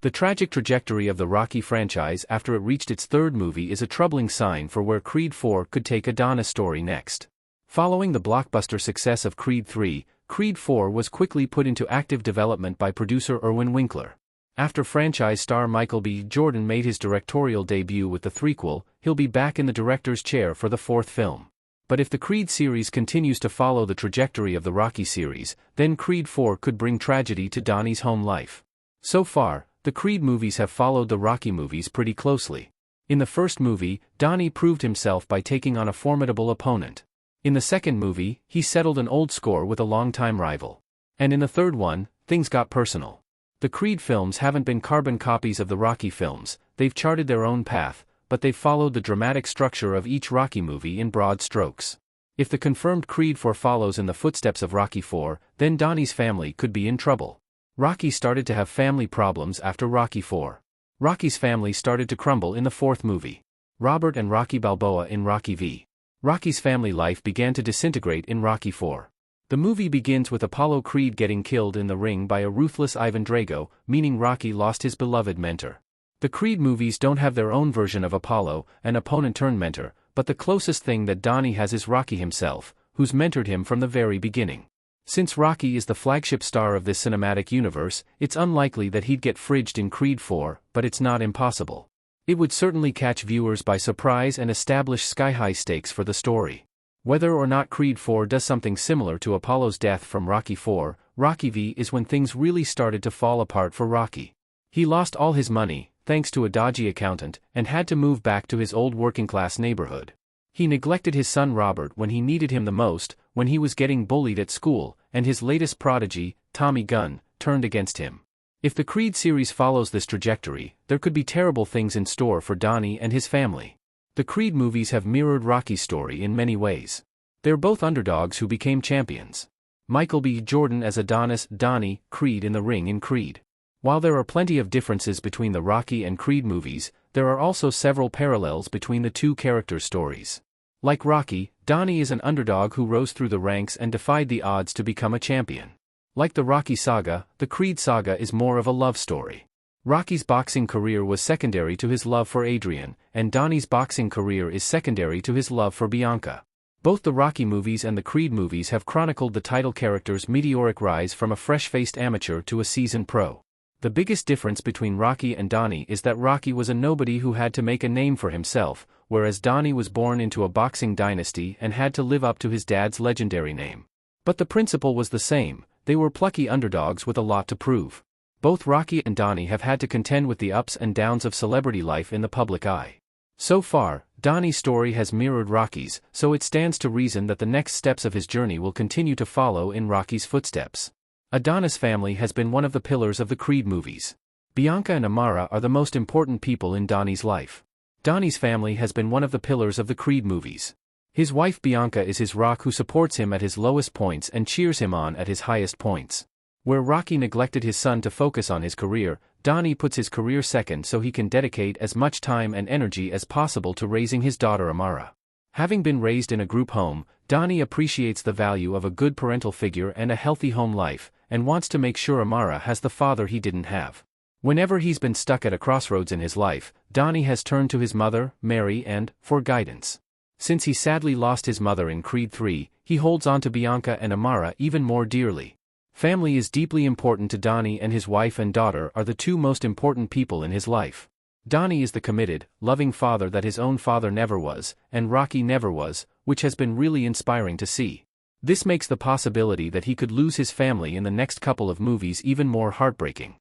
The tragic trajectory of the Rocky franchise after it reached its third movie is a troubling sign for where Creed 4 could take Adonis' story next. Following the blockbuster success of Creed 3, Creed 4 was quickly put into active development by producer Irwin Winkler. After franchise star Michael B. Jordan made his directorial debut with the threequel, he'll be back in the director's chair for the fourth film. But if the Creed series continues to follow the trajectory of the Rocky series, then Creed 4 could bring tragedy to Donnie's home life. So far, the Creed movies have followed the Rocky movies pretty closely. In the first movie, Donnie proved himself by taking on a formidable opponent. In the second movie, he settled an old score with a longtime rival. And in the third one, things got personal. The Creed films haven't been carbon copies of the Rocky films, they've charted their own path, but they've followed the dramatic structure of each Rocky movie in broad strokes. If the confirmed Creed 4 follows in the footsteps of Rocky 4, then Donnie's family could be in trouble. Rocky started to have family problems after Rocky 4. Rocky's family started to crumble in the fourth movie. Robert and Rocky Balboa in Rocky V. Rocky's family life began to disintegrate in Rocky 4. The movie begins with Apollo Creed getting killed in the ring by a ruthless Ivan Drago, meaning Rocky lost his beloved mentor. The Creed movies don't have their own version of Apollo, an opponent-turned-mentor, but the closest thing that Donnie has is Rocky himself, who's mentored him from the very beginning. Since Rocky is the flagship star of this cinematic universe, it's unlikely that he'd get fridged in Creed 4, but it's not impossible. It would certainly catch viewers by surprise and establish sky-high stakes for the story. Whether or not Creed 4 does something similar to Apollo's death from Rocky 4, Rocky V is when things really started to fall apart for Rocky. He lost all his money, thanks to a dodgy accountant, and had to move back to his old working-class neighborhood. He neglected his son Robert when he needed him the most, when he was getting bullied at school, and his latest prodigy, Tommy Gunn, turned against him. If the Creed series follows this trajectory, there could be terrible things in store for Donnie and his family. The Creed movies have mirrored Rocky's story in many ways. They're both underdogs who became champions. Michael B. Jordan as Adonis, Donnie, Creed in the ring in Creed. While there are plenty of differences between the Rocky and Creed movies, there are also several parallels between the two characters' stories. Like Rocky, Donnie is an underdog who rose through the ranks and defied the odds to become a champion. Like the Rocky saga, the Creed saga is more of a love story. Rocky's boxing career was secondary to his love for Adrian, and Donnie's boxing career is secondary to his love for Bianca. Both the Rocky movies and the Creed movies have chronicled the title character's meteoric rise from a fresh-faced amateur to a seasoned pro. The biggest difference between Rocky and Donnie is that Rocky was a nobody who had to make a name for himself, whereas Donnie was born into a boxing dynasty and had to live up to his dad's legendary name. But the principle was the same, they were plucky underdogs with a lot to prove. Both Rocky and Donnie have had to contend with the ups and downs of celebrity life in the public eye. So far, Donnie's story has mirrored Rocky's, so it stands to reason that the next steps of his journey will continue to follow in Rocky's footsteps. Adonis' family has been one of the pillars of the Creed movies. Bianca and Amara are the most important people in Donnie's life. Donnie's family has been one of the pillars of the Creed movies. His wife Bianca is his rock who supports him at his lowest points and cheers him on at his highest points. Where Rocky neglected his son to focus on his career, Donnie puts his career second so he can dedicate as much time and energy as possible to raising his daughter Amara. Having been raised in a group home, Donnie appreciates the value of a good parental figure and a healthy home life, and wants to make sure Amara has the father he didn't have. Whenever he's been stuck at a crossroads in his life, Donnie has turned to his mother, Mary, for guidance. Since he sadly lost his mother in Creed 3, he holds on to Bianca and Amara even more dearly. Family is deeply important to Donnie, and his wife and daughter are the two most important people in his life. Donnie is the committed, loving father that his own father never was, and Rocky never was, which has been really inspiring to see. This makes the possibility that he could lose his family in the next couple of movies even more heartbreaking.